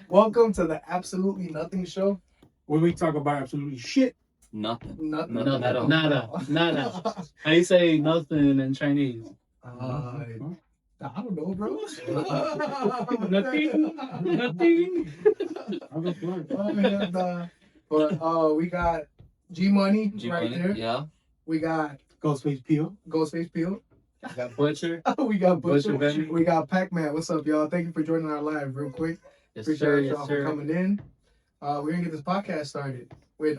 Welcome to the Absolutely Nothing Show. Where we talk about absolutely shit. Nothing. Nothing. Nada. How you say nothing in Chinese? I don't know, bro. Nothing. But we got G Money right there. Yeah. We got Ghostface Pio. We got Butcher. We got Butcher. Baby. We got PacMan. What's up, y'all? Thank you for joining our live real quick. Yes, Appreciate sir. y'all Yes, for sir. coming in. We're gonna get this podcast started with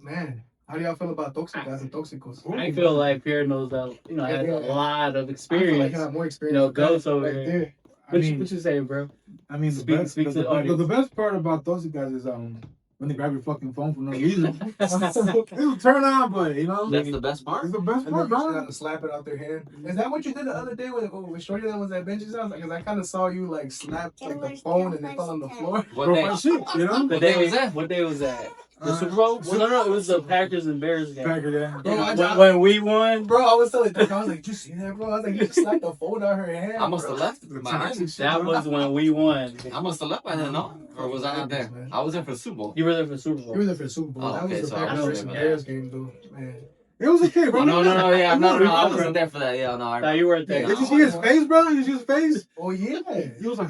man. How do y'all feel about Toxicas and Toxicos? I feel like Pierre knows that, has a lot of I feel experience. like I have more experience. with Ghost that over right here. there. What you saying, bro? I mean, Speak to the audience. the best part about those guys is when they grab your fucking phone for no reason. It'll turn on, but That's the best part. it's the best And part, then you bro. gotta slap it out their hand. Is that what you did the other day when Shorty that was at Benji's house? Because I kind of saw you like slap like the phone and it fell on the floor. What day? My shit, What day was that? What day was that? The Super Bowl? Well, no, it was the Packers and Bears game. Packer, yeah. Bro, When we won, Bro, I was telling her, I was like, did you see that, bro? I was like, you just slapped the phone out her hand. I must have bro. left my hand. that was when we won. I must have left by then, no? Or was I not there? I was there for the Super Bowl. You were there for the Super Bowl. You were there for the Super Bowl. Oh, That okay, was the so I Packers was versus there, Bears game, though, man. It was okay, bro. Oh, no, yeah, no, I I wasn't there for that. Yeah, no, Nah, you weren't there. Did you see his face, bro? Did you see his face? Oh, yeah. He was like,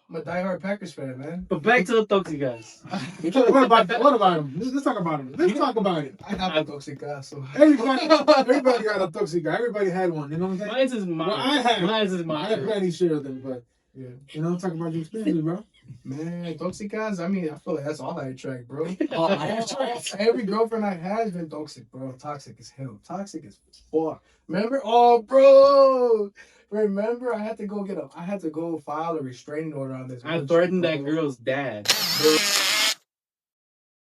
I'm a diehard Packers fan, man. But back to the Toxie guys. what about him? Let's talk about him. Let's talk about it. I have a toxic guy, so. Everybody got a toxic guy. Everybody had one. You know what I'm saying? Mine's is mine. Well, I have. Mine's is I have mine. plenty share of them, but Yeah. talk about your experiences, bro. Man, toxic guys, I mean, I feel like that's all I attract, bro. Oh, I attract. Every girlfriend I had has been toxic, bro. Toxic as hell. Toxic as fuck. Remember? Oh, bro. Remember, I had to go file a restraining order on this. I bitch, threatened bro. that girl's dad.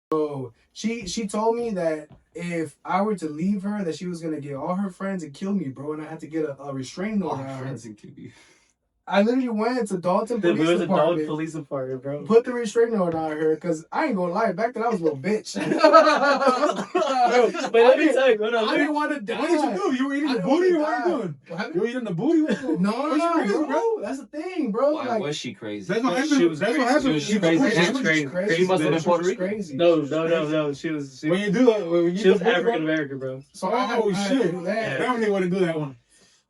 Bro, she told me that if I were to leave her, that she was gonna get all her friends and kill me, bro. And I had to get a restraining order on her. friends and QB. I literally went to Dalton It Police was a dog Department. police department, bro. Put the restraining order on her, because I ain't gonna lie, back then I was a little bitch. But let me tell you, I didn't want to die. What did you do? You were eating I the don't booty? wanna What are you die. doing? What happened? You were eating the booty? No, What's bro. That's the thing, bro. Why Like, was she crazy? That's what She happened. was That's what crazy. happened. She was crazy. She was Crazy. crazy. She must have been She Puerto was Rican. crazy. No. She was When you do that, when you she was do the booty African rub- American, bro. So I had shit. to do that. I don't even want to do that one.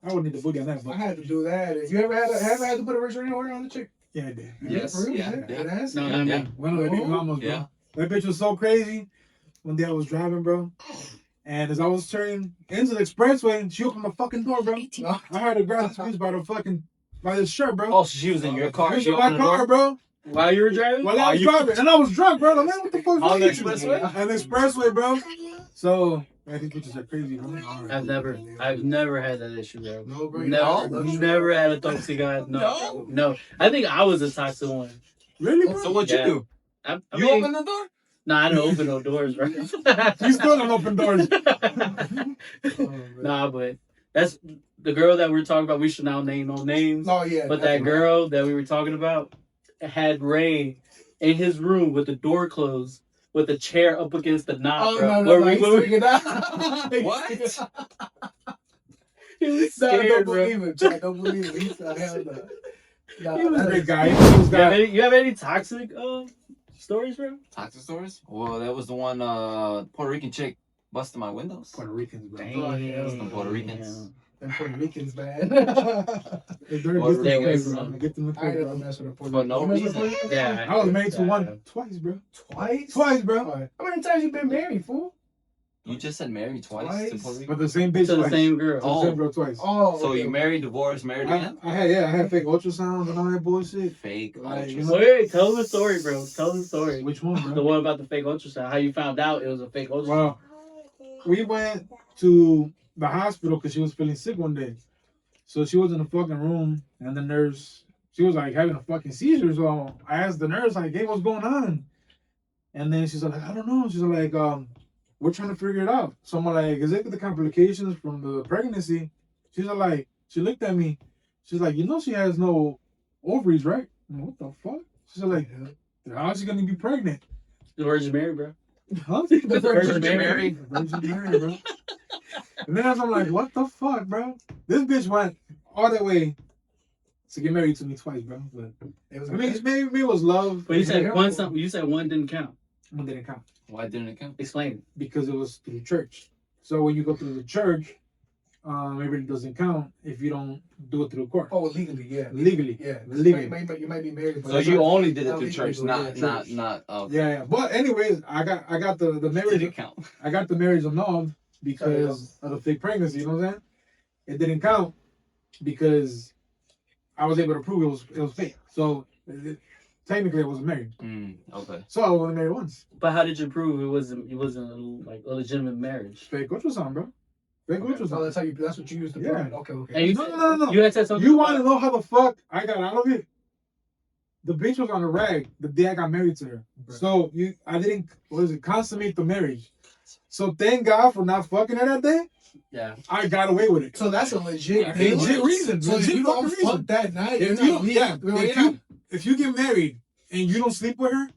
I wouldn't need the booty on that, I but had to do that. You ever had to put a restraining order on the chick? yeah, I did. Yes, For real? yeah. That's No, it. not Yeah. me. One of the big mamas, bro. Yeah. That bitch was so crazy. One day I was driving, bro, and as I was turning into the expressway, she opened my fucking door, bro. I had to grab the bitch by the shirt, bro. Oh, so she was in your car. Bitch She in my opened the car, door. bro. While you were driving? While I was driving, and I was drunk, bro. Like, man, what the fuck? On the wrong with you? expressway? On the expressway, bro. So, man, these bitches are crazy, bro. I've never had that issue, bro. No, bro. Never had a toxic guy. No. I think I was a toxic one. Really, bro? So what Yeah. you do? I You mean, opened the door? Nah, I didn't open no doors, bro. You still don't open doors. Nah, but that's the girl that we're talking about. We should now name no names. Oh yeah. But that girl that we were talking about had Ray in his room with the door closed, with a chair up against the knob, Oh bro. no, Where he's we- freaking out. What? He was Nah, scared, don't bro. believe it, Chad. Don't believe it. He's hell no. Nah, He was that Great is- guy. He was You have guy. any toxic stories, bro? Toxic stories? Well, that was the one Puerto Rican chick busted my windows. Puerto Ricans, bro. Oh, yeah. Some Puerto Ricans. Them Puerto Ricans, man. They dirty Well, get stay them away the from bro. them. Get them the I ain't bro. never messed with a Puerto For Rican. no You mess with reason. Puerto Ricans? Yeah. I was married to one twice, bro. Twice? Twice, bro. Alright. How many times you been married, fool? You just said married twice to Twice? Puerto Rico? But the same bitch To the twice. same girl. To the same girl twice. Oh, So okay. you married, divorced, married again? I had fake ultrasounds and all that bullshit. Fake. Like, you ultrasound. know- Wait, tell the story, bro. Tell the story. Which one, The bro? one about the fake ultrasound. How you found out it was a fake ultrasound. Well, we went to the hospital because she was feeling sick one day. So she was in the fucking room, and the nurse, she was like having a fucking seizure. So I asked the nurse, like, hey, what's going on? And then she's like, I don't know. She's like, we're trying to figure it out. So I'm like, is it the complications from the pregnancy? She's like, she looked at me. She's like, you know she has no ovaries, right? I'm like, what the fuck? She's like, how is she gonna be pregnant? The Virgin Mary, bro. Huh? The Virgin Mary. Virgin Mary, bro. And then I'm like, what the fuck, bro? This bitch went all the way to get married to me twice, bro. But It was I mean, maybe it was love. But you said Yeah. one something. You said one didn't count. One didn't count Why didn't it count? Explain it. because it was through church. So when you go through the church, everything doesn't count if you don't do it through court. Oh, legally, yeah. Legally, Yeah. legally. You might be married, but So you only did it not through legally, church, yeah. not. Oh, Yeah. But anyways, I got the did marriage. it count? I got the marriage annulled because of the fake pregnancy. You know what I'm saying? It didn't count because I was able to prove it was fake. So technically, I wasn't married. Okay. So I was only married once. But how did you prove it wasn't like a legitimate marriage? Fake ultrasound, bro. Fake Okay. ultrasound. So that's what you used to Yeah. prove. Okay. And you No. You had said something. You want to know how the fuck I got out of it? The bitch was on a rag the day I got married to her. Right. So I didn't consummate the marriage. So thank God for not fucking her that day. Yeah. I got away with it. So that's a legit reason. So if you don't fuck that night, If you get married and you don't sleep with her,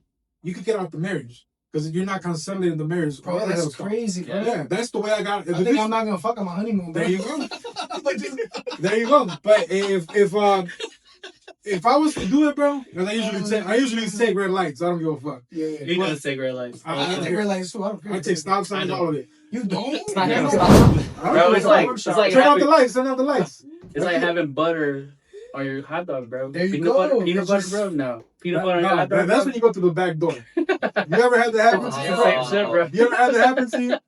you could get out the marriage because you're not consolidating the marriage. Bro, that's crazy, bro. Yeah, that's the way I got it. I think I'm not gonna fuck on my honeymoon, bro. There you go. There you go. But if I was to do it, bro, because I usually take red lights. I don't give a fuck. Yeah. He does take red lights. I take red lights too. I don't care. I take stop signs, all of it. You don't? It's not Yeah, gonna no. stop. Bro, it's like Turn off the lights. Turn off the lights. It's like having butter on your hot dog, bro. There you peanut go. Butter, peanut It's butter, just- bro. No, peanut butter on No, your hot dog. that's when you go to the back door. You ever had that happen to you, bro? Same shit, bro. You ever had that happen to you?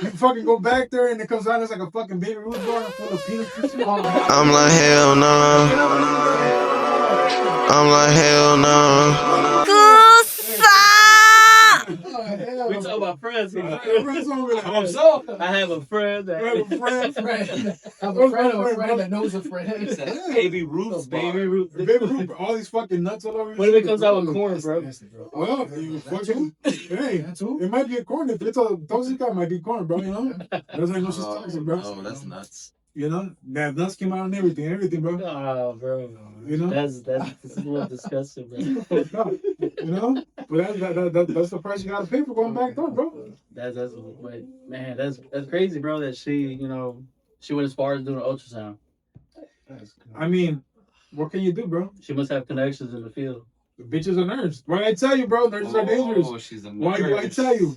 You fucking go back there and it comes out, it's like a fucking Baby Ruth bar full of peanut pieces. I'm like, hell no. I'm like, hell no. Oh, hell We no. talk about friends. Friends over there. So I have a friend that. I have a friend. I have a friend of a friend that knows a friend. Baby Ruth's Baby bar. Ruth. Baby Ruth, all these fucking nuts all over. What if it comes out with corn, bro? Well, you fucking, hey, That too? it might be a corn. If it's a toxic, it might be corn, bro. You know, that's like no shit's Oh, toxic, bro. oh, that's nuts. You know, that nuts came out and everything, bro. Oh, bro. You know, That's this is a little disgusting, bro. you know, but that's the price you gotta pay for going back door, bro. That's but man, that's crazy, bro. That she went as far as doing an ultrasound. I mean, what can you do, bro? She must have connections in the field. The bitches are nerds. Why did I tell you, bro? Nurses are dangerous. Oh, she's a Why do I tell you?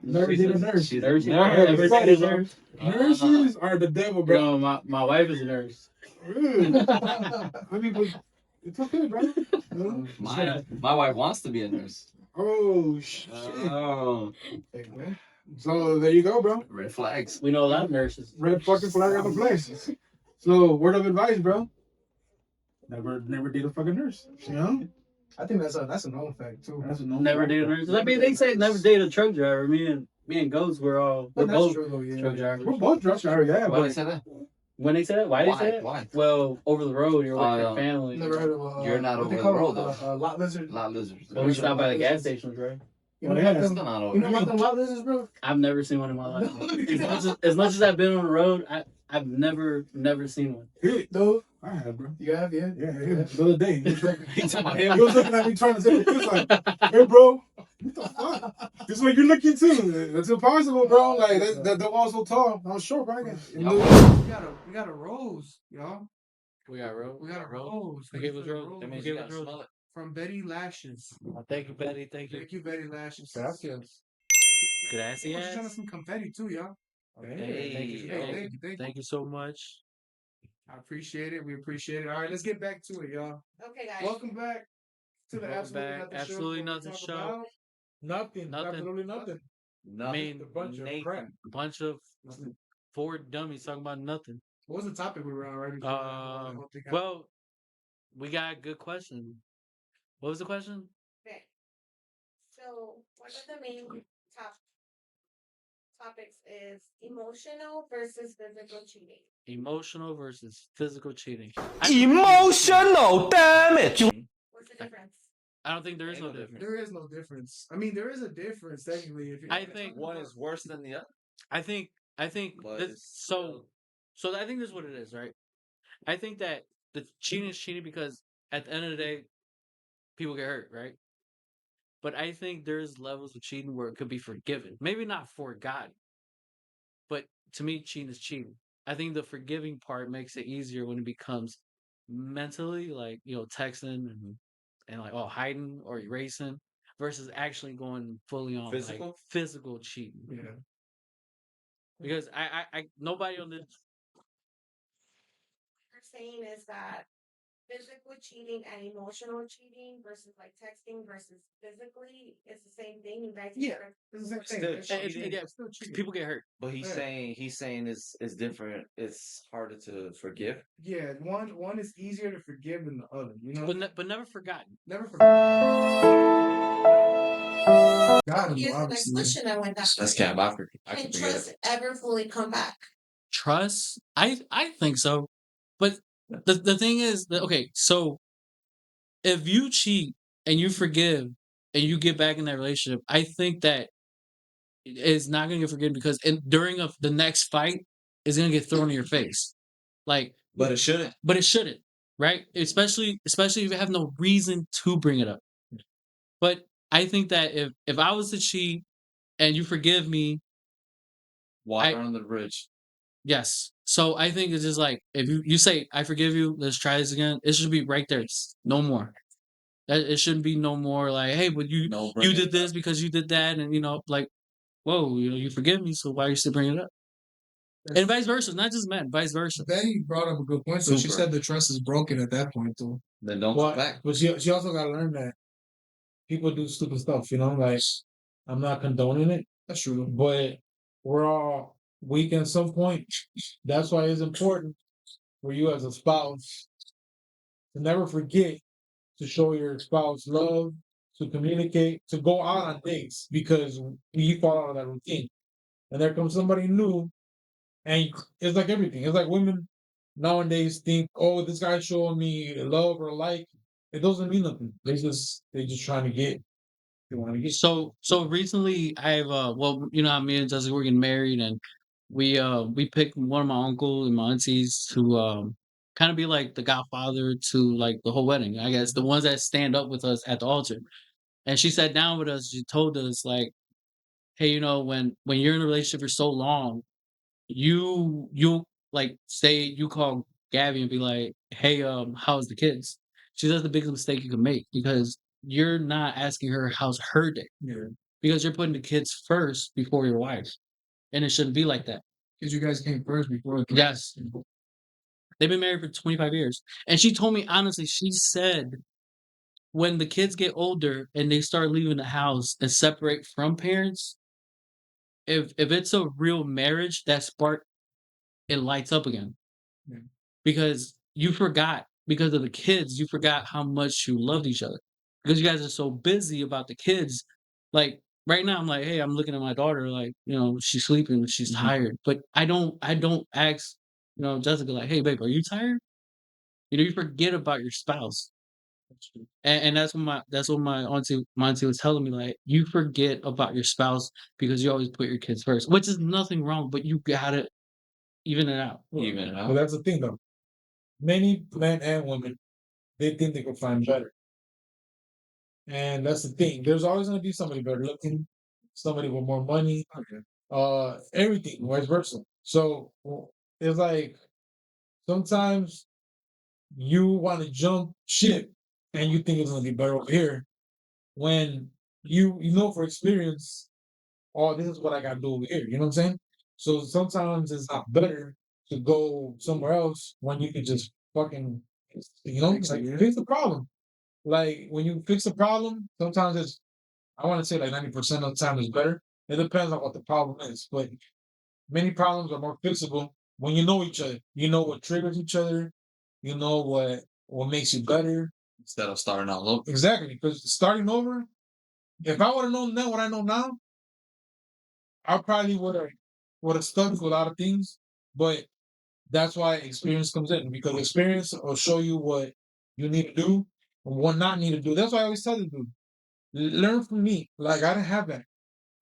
Never did a nurse. She's Nurse, a every nurse. day is nurse. Nurses are the devil, bro. Bro, my wife is a nurse. I mean, but it's okay, bro. You know? My wife wants to be a nurse. Oh shit. Oh, So there you go, bro. red flags. We know a lot of nurses. Red fucking flag on the place. So word of advice, bro. Never date a fucking nurse. You know? I think that's a known fact too. That's a no. Never date a nurse. I mean, they say never date a truck driver. Me and Ghost, we're But that's both true though, yeah. truck drivers. We're both drunk, yeah. Why But they say that? When they said that, why they Why? say that? Why? Well, over the road, you're with Oh, your yeah. family. Never heard of You're not what over they the call road, lot lizard. Lot lizards. When we stop by the gas stations, right? You know Oh, about yeah, It's them? still not over. You know about them lot lizards, bro? I've never seen one in my life. No. As much as I've been on the road, I've never seen one. No, I have, bro. you have, yeah. Yeah, the other day. He was He's talking about he him. was looking at me trying to say, he was like, hey, bro, what the fuck? This is what you're looking too. It's impossible, bro. Like, they're all so tall. I'm short, bro. We got a rose, y'all. We got road. We got a rose. Who gave us rose? That means Who you gave us gotta rose? smell it. From Betty Lashes. Thank you, Betty. Thank you. Thank you, Betty Lashes. Gracias. She sent us some confetti too, y'all. Hey, thank you. Hey, thank you. Thank you so much. I appreciate it. We appreciate it. All right, let's get back to it, y'all. Okay, guys. Welcome back to the Welcome back. Absolutely Nothing Nothing Show. show. What we talk about. Nothing. Nothing. Absolutely nothing. I mean, A bunch of Nate, crap. a bunch of four dummies talking about nothing. What was the topic we were on right before? I don't think I- Well, we got a good question. What was the question? Okay. So one of the main topics is emotional versus physical cheating. Emotional versus physical cheating. Emotional damage. What's the difference? I don't think there is no difference. There is no difference. I mean, there is a difference technically. If you I think One is worse than the other. I think But this, it's so I think this is what it is, right? I think that the cheating is cheating because at the end of the day, people get hurt, right? But I think there's levels of cheating where it could be forgiven. Maybe not forgotten. But to me, cheating is cheating. I think the forgiving part makes it easier when it becomes mentally, like texting and like hiding or erasing, versus actually going fully on like physical cheating. Yeah. Because I nobody on this. You're saying is that physical cheating and emotional cheating versus like texting versus physically is the same thing. You guys Yeah. It's the same thing. Still It's cheating. Yeah, still cheating. people get hurt. But he's Yeah. saying it's different. It's harder to forgive. Yeah, one is easier to forgive than the other. You know, But never forgotten. never forget. God, Here's the next obviously. question I went down. That's cap. I Can can forget trust it. ever fully come back? Trust, I think so, but the thing is that, okay, so if you cheat and you forgive and you get back in that relationship, I think that it's not gonna get forgiven because during the next fight is gonna get thrown in your face, like, But it shouldn't. but it shouldn't, right? Especially if you have no reason to bring it up. But I think that if I was to cheat and you forgive me, Water under the bridge. yes. So I think it's just like if you say I forgive you, let's try this again. It should be right there. No more. It shouldn't be no more like, hey, but you did this because you did that, and like, whoa, you forgive me, so why are you still bringing it up? And vice versa, not just men, vice versa. Betty brought up a good point. So she Super. said the trust is broken at that point, too. Then don't come back. But she also got to learn that people do stupid stuff. Like I'm not condoning it. That's true. But we're all weak at some point. That's why it's important for you as a spouse to never forget to show your spouse love, to communicate, to go out on dates because you fall out of that routine. And there comes somebody new, and it's like everything. It's like women nowadays think, oh, this guy's showing me love or like. It doesn't mean nothing. They just trying to get. They want to get. So recently I've well, me and Jessica we're getting married, and we picked one of my uncles and my aunties to kind of be like the godfather to like the whole wedding. I guess the ones that stand up with us at the altar. And she sat down with us. She told us like, hey, when you're in a relationship for so long, you like say you call Gabby and be like, hey, how's the kids? She does the biggest mistake you can make because you're not asking her how's her day. Yeah. Because you're putting the kids first before your wife. And it shouldn't be like that. Because you guys came first before. Yes. They've been married for 25 years. And she told me honestly, she said when the kids get older and they start leaving the house and separate from parents, if it's a real marriage, that spark it lights up again. Yeah. Because you forgot because of the kids, you forgot how much you loved each other. Because you guys are so busy about the kids. Like right now, I'm like, hey, I'm looking at my daughter, like, she's sleeping, she's tired. But I don't ask, Jessica, like, hey babe, are you tired? You forget about your spouse. And that's what my auntie was telling me, like, you forget about your spouse because you always put your kids first, which is nothing wrong, but you gotta even it out. Even it Well, out. that's the thing, though. Many men and women, they think they can find better. And that's the thing. There's always going to be somebody better looking, somebody with more money, everything, vice versa. So it's like sometimes you want to jump ship and you think it's going to be better over here when you know for experience, oh, this is what I got to do over here. You know what I'm saying? So sometimes it's not better to go somewhere else when you can just fucking, fix the problem. Like when you fix a problem, sometimes it's I want to say like 90% of the time is better. It depends on what the problem is, but many problems are more fixable when you know each other. You know what triggers each other. You know what makes you better. Instead of starting all over. Exactly, because starting over, if I would have known then what I know now, I probably would have stuck with a lot of things. But that's why experience comes in because experience will show you what you need to do and what not need to do. That's why I always tell you, dude, learn from me. Like I didn't have that.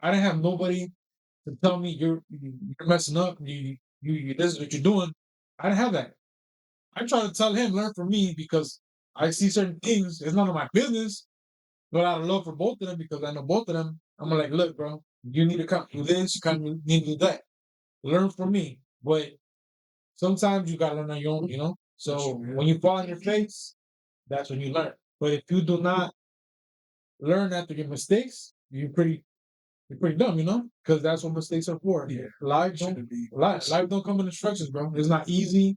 I didn't have nobody to tell me you're messing up. You this is what you're doing. I didn't have that. I try to tell him learn from me because I see certain things. It's none of my business. But out of love for both of them because I know both of them. I'm like, look, bro, you need to come do this. You kind of need to do that. Learn from me. But sometimes you gotta learn on your own. So when you fall on your face, that's when you learn. But if you do not learn after your mistakes, you're pretty dumb, you know? Because that's what mistakes are for. Yeah. Life don't come in instructions, bro. It's not easy.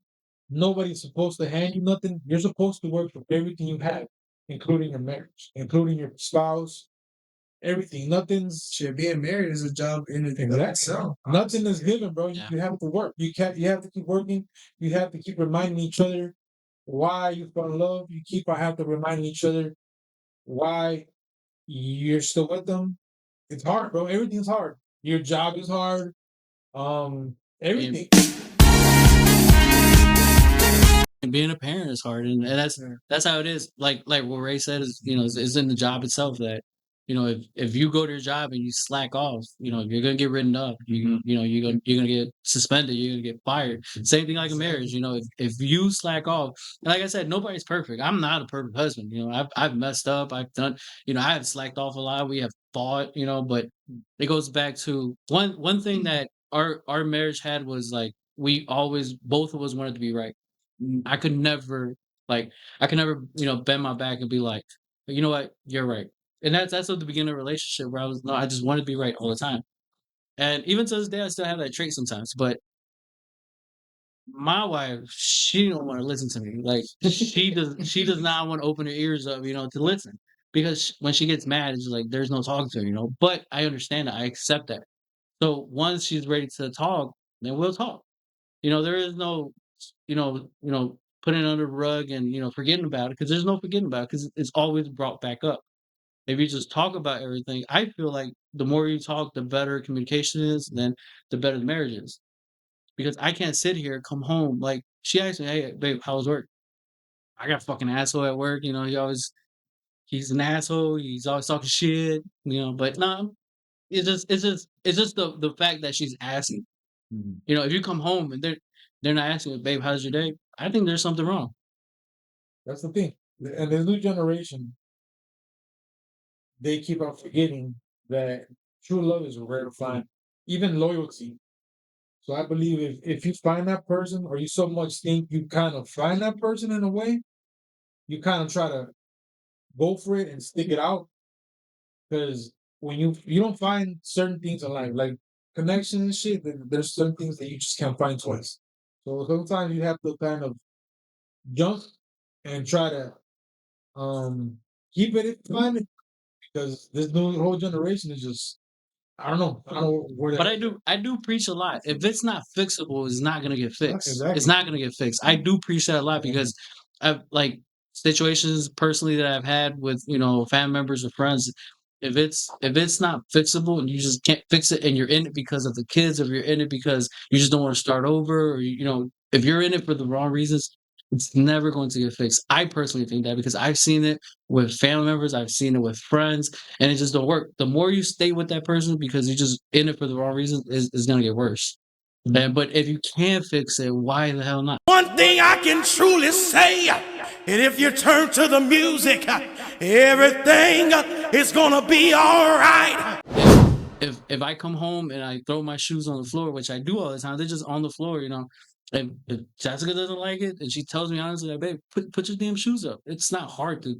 Nobody's supposed to hand you nothing. You're supposed to work for everything you have, including your marriage, including your spouse, everything. Nothing's Shit, being married is a job in and of itself. Nothing is given, bro. Yeah. You have to work. You have to keep working. You have to keep reminding each other why you fell in love. Have to remind each other why you're still with them. It's hard, bro. Everything's hard. Your job is hard. Everything. And being a parent is hard, and that's how it is. Like what Ray said is, is in the job itself that, if you go to your job and you slack off, you're gonna get written up. You're gonna get suspended. You're gonna get fired. Same thing like a marriage. If you slack off, and like I said, nobody's perfect. I'm not a perfect husband. I've messed up. I've done. I have slacked off a lot. We have fought. But it goes back to one thing that our marriage had was like we always both of us wanted to be right. I could never bend my back and be like, you know what, you're right. And that's at the beginning of a relationship where I just wanted to be right all the time. And even to this day, I still have that trait sometimes. But my wife, she don't want to listen to me. Like she does not want to open her ears up, to listen. Because when she gets mad, it's like there's no talking to her. But I understand that. I accept that. So once she's ready to talk, then we'll talk. There is no, putting it under the rug and forgetting about it because there's no forgetting about it because it's always brought back up. If you just talk about everything, I feel like the more you talk, the better communication is, then the better the marriage is. Because I can't sit here, come home, like she asked me, "Hey, babe, how was work?" I got a fucking asshole at work. He's an asshole. He's always talking shit. But no, it's just the fact that she's asking. If you come home and they're not asking you, babe, how's your day? I think there's something wrong. That's the thing. And the new generation, they keep on forgetting that true love is rare to find, even loyalty. So I believe if you find that person, or you so much think you kind of find that person in a way, you kind of try to go for it and stick it out. Because when you don't find certain things in life, like connection and shit, there's certain things that you just can't find twice. So sometimes you have to kind of jump and try to keep it if you find it, because this new whole generation is just I don't know where. But I do preach a lot. If it's not fixable, it's not gonna get fixed. Exactly. It's not gonna get fixed. I do preach that a lot because I've like situations personally that I've had with family members or friends. If it's not fixable and you just can't fix it and you're in it because of the kids, or you're in it because you just don't want to start over, or if you're in it for the wrong reasons, it's never going to get fixed. I personally think that because I've seen it with family members, I've seen it with friends, and it just don't work. The more you stay with that person because you're just in it for the wrong reason, is gonna get worse. But if you can fix it, why the hell not? One thing I can truly say, and if you turn to the music, everything is gonna be all right. If I come home and I throw my shoes on the floor, which I do all the time, they're just on the floor, And if Jessica doesn't like it, and she tells me honestly, like, babe, put your damn shoes up. It's not hard to,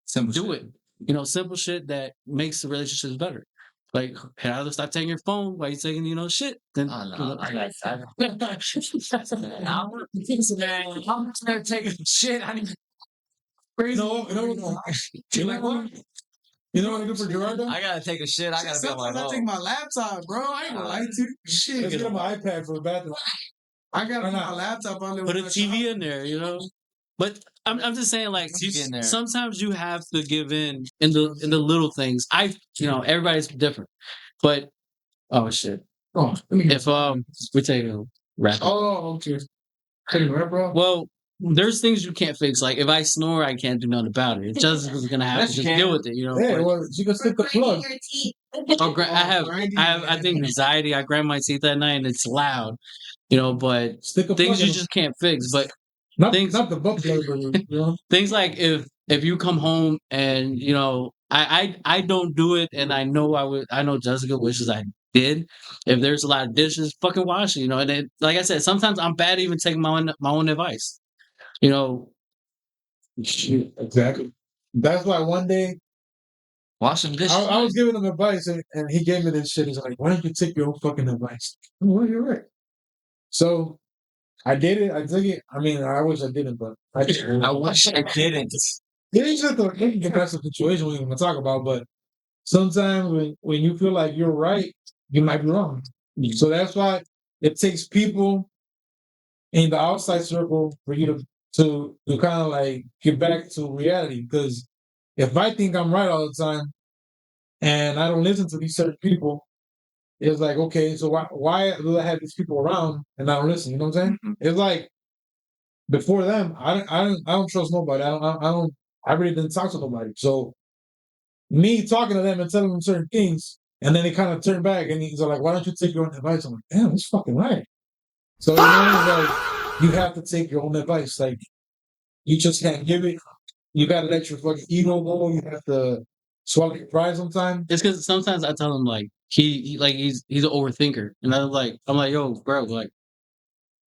Simple do shit. it. Simple shit that makes the relationships better. Like, hey, either stop taking your phone while you're taking, shit. Then, Oh, no, I got seven. I'm not taking shit. I mean, crazy. You know what I do for Gerardo? I gotta take a shit. I gotta be on my Sometimes I take phone. my laptop, bro. I ain't gonna lie to you. Shit. Let's get on my iPad for the bathroom. I gotta put my laptop on there. Put a with TV in there, But I'm just saying, like, TV in there. sometimes you have to give in the little things. Everybody's different, but oh shit. Oh, let me If we take a wrap. Oh, okay. Take a wrap, bro. Well, there's things you can't fix. Like if I snore, I can't do nothing about it. It just is gonna have to just deal with it, Yeah, but- well, you can stick the plug. Your teeth. I think anxiety. I grind my teeth at night and it's loud, but Stick a things plug you in just can't fix. But not things- the butt plug, but things like if you come home and I don't do it, and I know I would. I know Jessica wishes I did. If there's a lot of dishes, fucking wash it. You know, and then, like I said, sometimes I'm bad even taking my own advice. You know, Shit, exactly. That's why one day Wash some dishes. I was giving him advice, and he gave me this shit. He's like, "Why don't you take your own fucking advice?" Well, you're right. So I did it. I took it. I mean, I wish I didn't, but I did. I wish I didn't. It ain't just a defensive situation we're gonna talk about, but sometimes when you feel like you're right, you might be wrong. So that's why it takes people in the outside circle for you to kind of like get back to reality. Because if I think I'm right all the time and I don't listen to these certain people, it's like, okay, so why do I have these people around and I don't listen? You know what I'm saying? Mhm. It's like before them, I don't trust nobody. I really didn't talk to nobody. So me talking to them and telling them certain things, and then they kind of turn back and he's like, "Why don't you take your own advice?" I'm like, "Damn, that's fucking right." So you know, it's like you have to take your own advice. Like you just can't give it. You gotta let your fucking ego go. You have to swallow your pride sometimes. it's because sometimes I tell him like he like he's an overthinker, and I'm like, yo, bro, like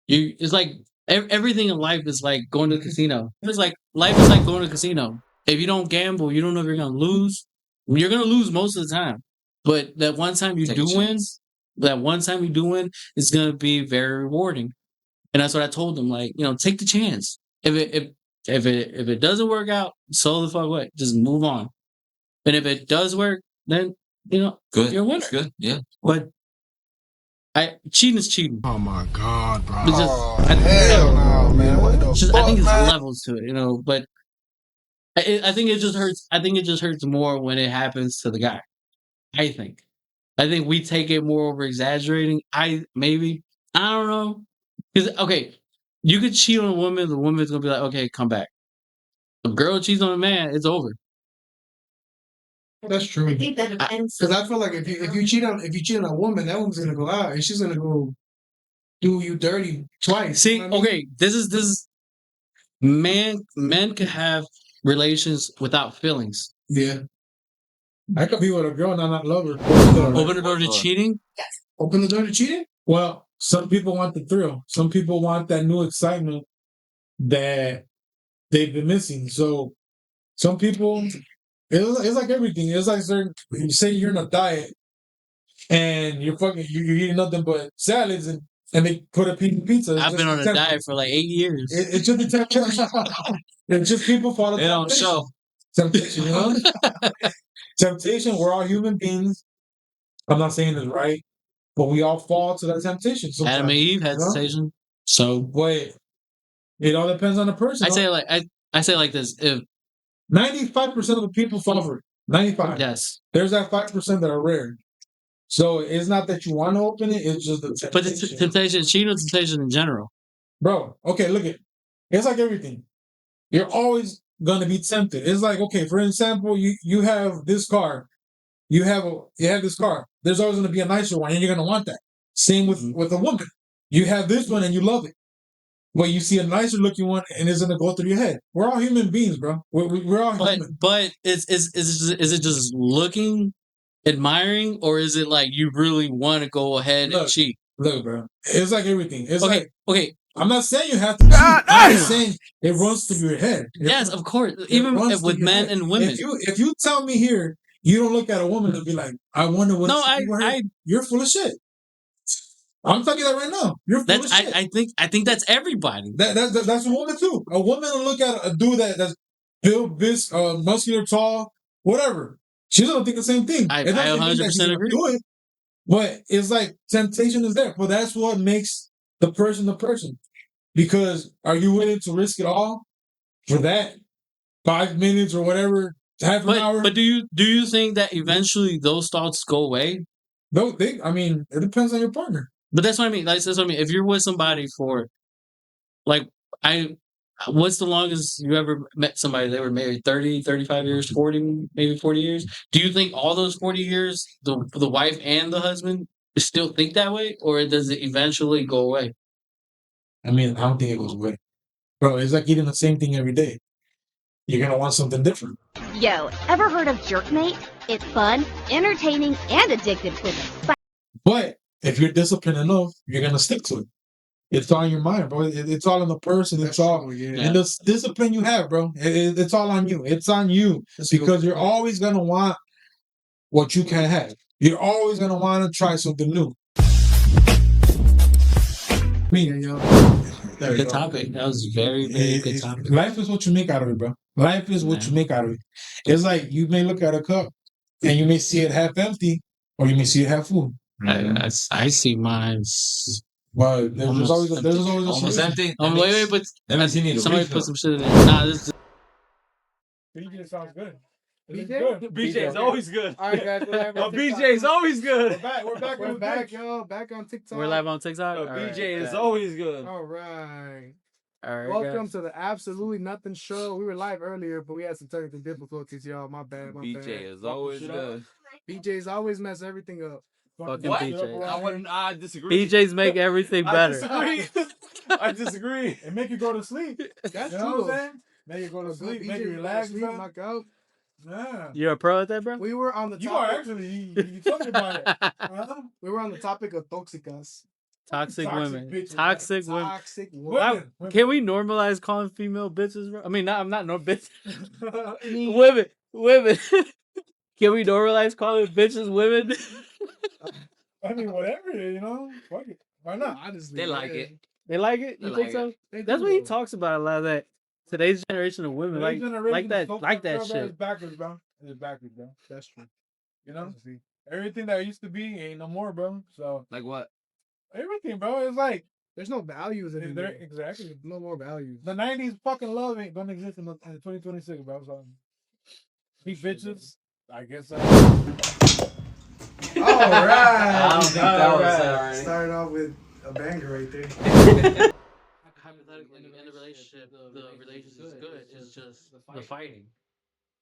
you, it's like everything in life is like going to the casino. It's like life is like going to the casino. If you don't gamble, you don't know if you're gonna lose. You're gonna lose most of the time, but that one time you Take a do win, chance. it's gonna be very rewarding. And that's what I told him. Like, you know, take the chance. If it doesn't work out, so the fuck what? Just move on. And if it does work, then you know Good. you're a winner. Good. Yeah. But cheating is cheating. Oh my God, bro. It's just, Hell no, man. What the I think fuck, it's man? levels to it, you know. But I think it just hurts. I think it just hurts more when it happens to the guy. I think. I think we take it more over exaggerating. I don't know. Because okay, you could cheat on a woman. The woman's gonna be like, okay, come back. A girl cheats on a man, it's over. That's true. I think that depends. Because I feel like if you cheat on a woman, that woman's gonna go out and she's gonna go do you dirty twice. See, You know what I mean? okay, this is men can have relations without feelings. Yeah. I could be with a girl and I not love her. Open the door to cheating. Open the door to cheating? Well, some people want the thrill. Some people want that new excitement that they've been missing. So some people, it's like everything. It's like certain. You say you're in a diet and you're eating nothing but salads and they put a piece of pizza. I've been on a diet for like 8 years. It's just a temptation. It's just people fall They don't show. Temptation, you know? Temptation. We're all human beings. I'm not saying it's right, but we all fall to that temptation. Sometimes, Adam and Eve had you know? temptation. So But it all depends on the person. I say like this. If 95% of the people fall for it. 95. yes, There's that 5% that are rare. So it's not that you want to open it, it's just the temptation. but the temptation, cheating or temptation in general. Bro, okay, look at it's like everything. You're always gonna be tempted. It's like, okay, for example, you have this car. You have this car. There's always gonna be a nicer one, and you're gonna want that. Same with a woman. You have this one and you love it. Well, you see a nicer looking one and it's gonna go through your head. We're all human beings, bro. We're all human. But is it just looking, admiring, or is it like you really want to go ahead and cheat? Look, bro. It's like everything. It's Okay, like okay. I'm not saying you have to cheat. I'm just saying it runs through your head. Yes, of course. Even with men and women. If you tell me here you don't look at a woman and be like, I wonder what. No, you're full of shit. I'm telling you that right now. You're full of shit. I think that's everybody. That's a woman too. A woman will look at a dude that's built, this muscular, tall, whatever. She's gonna think the same thing. I 100% agree. Do it, but it's like temptation is there. But that's what makes the person the person. Because are you willing to risk it all for that 5 minutes or whatever, half an hour? But do you think that eventually those thoughts go away? No, I mean, it depends on your partner. But that's what I mean. Like, that's what I mean. If you're with somebody for, like, what's the longest you ever met somebody? They were married 30, 35 years, 40, maybe 40 years. Do you think all those 40 years, the wife and the husband still think that way? Or does it eventually go away? I mean, I don't think it goes away. Bro, it's like eating the same thing every day. You're going to want something different. Yo, ever heard of Jerkmate? It's fun, entertaining, and addictive with a But if you're disciplined enough, you're gonna stick to it. It's all in your mind, bro. It's all in the person. It's all in the discipline you have, bro. It's all on you. It's on you because you're always gonna want what you can't have. You're always gonna want to try something new. Good topic. That was very good topic. Life is what you make out of it, bro. Life is what you make out of it. It's like you may look at a cup and you may see it half empty, or you may see it half full. I see mine. Well, there's always a Almost solution. empty. Wait, but That means you need a somebody refill. put some shit in there. Nah, this BJ sounds good. BJ? BJ is always good. All right, guys. BJ is always good. We're back, yo. Back on TikTok. we're live on TikTok. Oh, All right, BJ is bet. always good. All right. All right, Welcome guys. to the Absolutely Nothing Show. We were live earlier, but we had some technical difficulties, y'all. My bad. BJ is always good. BJ's always mess everything up. Fucking What? BJ. I disagree. BJ's make everything I better. disagree. I disagree. It make you go to sleep. That's You true. know what I'm saying? Make you go to sleep, make you relax. sleep, bro. knock out. Yeah. You're a pro at that, bro? We were on the You are topic. actually, you told me about it. We were on the topic of toxicas. Toxic women. bitches, Toxic women. Toxic women. Wow. Can we normalize calling female bitches, bro? I mean, I'm not no bitch. women. Women. Can we normalize calling bitches women? I mean, whatever, you know? Fuck it. Why not? Honestly, They like yeah. it. They like it? They You like think so? They That's do, what he though. talks about a lot of that. Today's generation of women like that shit. It's backwards, bro. It's backwards, bro. That's true. You know? Everything that used to be ain't no more, bro. So, Like what? everything, bro. It's like, There's no values anymore. there, exactly. No more values. The 90s fucking love ain't gonna exist in 2026, bro. So, peak bitches, I guess so. All right. I don't think that was already. Started off with a banger right there. Hypothetically, in the relationship is good. It's just the fighting.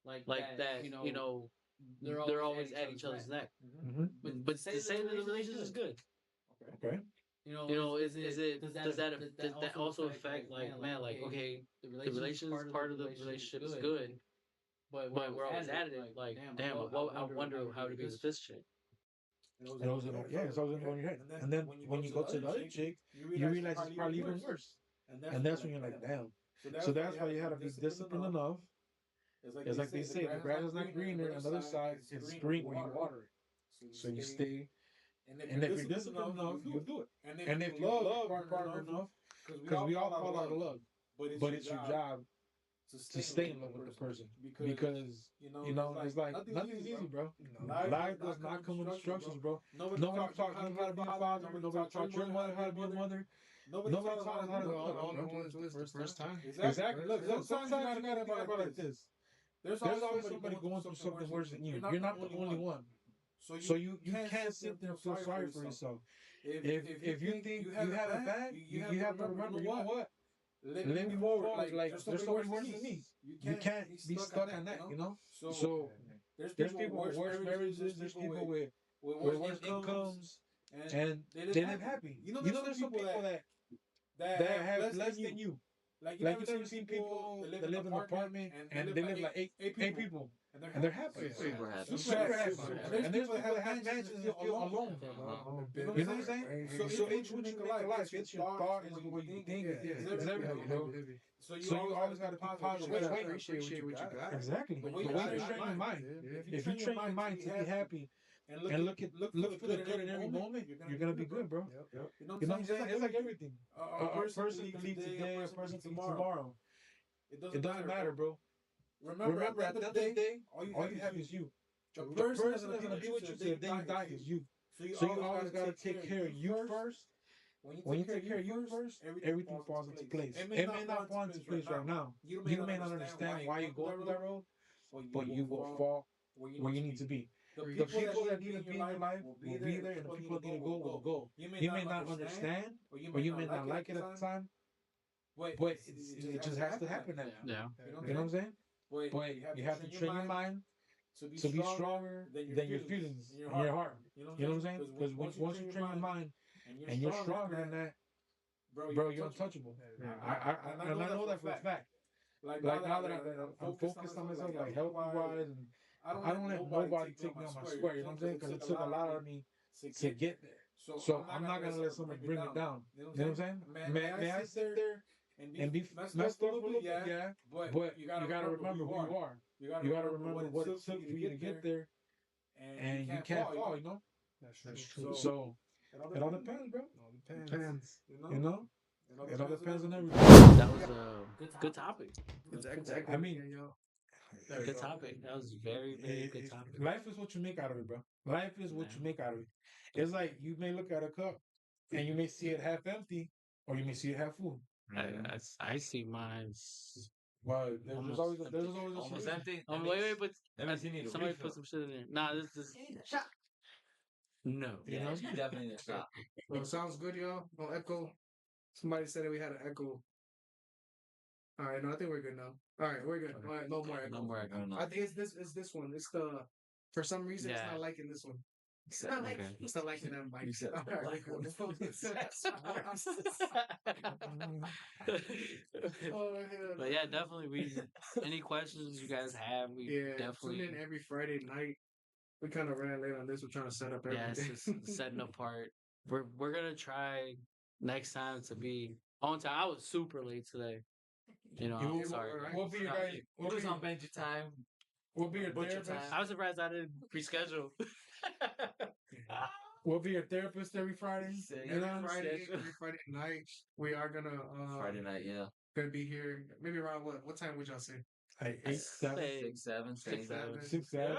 Like that, you know, they're always at each other's neck. But to say that the relationship is good. Okay. You know, does that also affect like, man, like, okay, the relationship part of the relationship is good, but we're always at it. Like, damn, well, I wonder how to be with this chick. It's always in your head. And then when you go to the other chick, you realize it's probably even worse. And that's when you're like, damn. So that's why you have to be disciplined enough. It's like they say, the grass is not greener on the other side, it's green when you water it. So you stay. And if you're disciplined enough, you'll do it. And if you love your partner enough, because we all fall out of love, but it's your job to stay in love with the person. Because, you know, it's like, nothing's easy, bro. Life does not come with instructions, bro. Nobody taught you how to be a father. Nobody taught your mother how to be a mother. Nobody taught us how to do it. The first time. Exactly. Look, sometimes you gotta think about it like this. There's always somebody going through something worse than you. You're not the only one. So you can't sit there and feel sorry for yourself. If you think you have it bad, you have to remember, you know what? Let me forward. Like there's somebody worse than me. You can't be stuck on that, you know? So there's people with worse marriages, there's people with worse incomes, and they live happy. You know, there's some people that have less than you. Like you never seen people that live in an apartment and they live like eight people. And they're happy. Super happy. Super happy. And there's people that have mansions and feel alone. You know what I'm saying? So it's what you make of life. It's your thought, it's the way you think. It's everything, bro. So you always got to be positive. Appreciate what you got. Exactly. The way you train your mind. If you train your mind to be happy and look for the good in every moment, you're gonna be good, bro. You know what I'm saying? It's like everything. A person can leave today, a person can leave tomorrow. It doesn't matter, bro. Remember, at the end of the day, all you have is you. The person that's gonna be with you till the day you die is you. So you always gotta take care of you first. When you take care of you first, everything falls into place. It may not fall into place right now. You may not understand why you're going through that road, but you will fall where you need to be. The people that need to be in your life will be there, and the people that need to go will go. You may not understand, or you may not like it at the time, but it just has to happen now. Yeah. You know what I'm saying? But you have to train your mind to be stronger than your feelings and your heart. You know what I'm saying? Because once you train your mind and you're stronger than that, bro, you're untouchable. And I know that for a fact. Like now that I'm focused on myself, like healthy wise, and I don't let nobody take me on my square. You know what I'm saying? Because it took a lot of me to get there. So I'm not gonna let somebody bring me down. You know what I'm saying? May I sit there and be messed up a little bit? Yeah. But you gotta remember who you are. You gotta remember what it took for you to get there, and you can't fall. You know. That's true. So it all depends, bro. All depends. You know. It all depends on everything. That was a good topic. Exactly. I mean, yo. Good topic. That was very good topic. Life is what you make out of it, bro. Life is what you make out of it. It's like you may look at a cup and you may see it half empty, or you may see it half full. I see mine. Well, there's always a Almost solution. empty. Wait, but That means you need a somebody refill. put some shit in there. Nah, this is no. Yeah, you definitely need a shot. Well, sounds good, y'all. No echo. Somebody said that we had an echo. All right, no, I think we're good now. All right, we're good. All right, no more echo. No more echo. I think it's this one. It's the for some reason it's Yeah. not liking this one. It's not like Okay. it's not liking that mic. said All right, cool. Oh, hell But yeah, definitely. Any questions you guys have, we yeah, definitely. tune in every Friday night. We kind of ran late on this. We're trying to set up everything. Yes, it's setting apart. We're gonna try next time to be on time. I was super late today. You know, I'm sorry. Alright. What be your guys? What was on Benji time? What be your Butcher therapist? time. I was surprised I didn't reschedule. What be your therapist every Friday? Every Friday night, we are gonna Friday night, yeah. gonna be here. Maybe around what time would y'all say? Like 8, 7, Say 6, 7, 6, 7. 6, 7.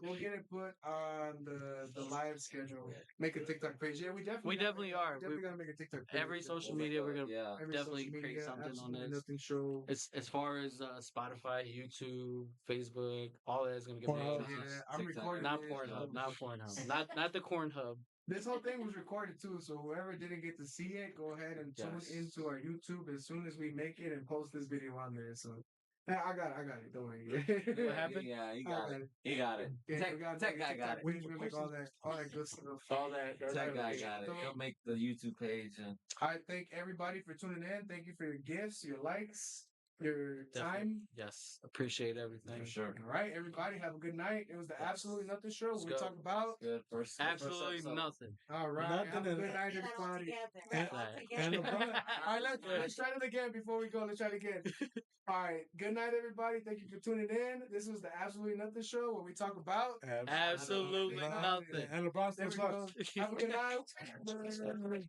We'll get it put on the live schedule. Make a TikTok page. Yeah, we definitely are. Definitely We- gonna make a TikTok page. Every social media, we're gonna Yeah. Every definitely social create media, something on Absolutely this. Nothing show. It's as far as Spotify, YouTube, Facebook, all that is gonna get Pornhub. made. Yeah, I'm TikTok. recording. Not this. Pornhub, not Pornhub, not the Corn Hub. This whole thing was recorded too, so whoever didn't get to see it, go ahead and tune Yes. into our YouTube as soon as we make it and post this video on there. So I got it. Don't worry. What happened? Yeah, you I got it. He got it. Yeah, Tech guy got it. Page, we'll make all that good stuff. All that. Tech guy got it. He'll make the YouTube page. And I thank everybody for tuning in. Thank you for your gifts, your likes, your time. Yes, appreciate everything. for sure. All right, everybody, have a good night. It was the Absolutely Nothing Show. Let's We go. talk about. Good. First Absolutely episode. nothing. All right, Nothing have a is- good night, Put that all everybody. together. And All right, let's try it again before we go. Let's try it again. All right, good night, everybody. Thank you for tuning in. This was the Absolutely Nothing Show where we talk about. Absolutely Nothing. nothing. And LeBron There still we go. sucks. Have a good night.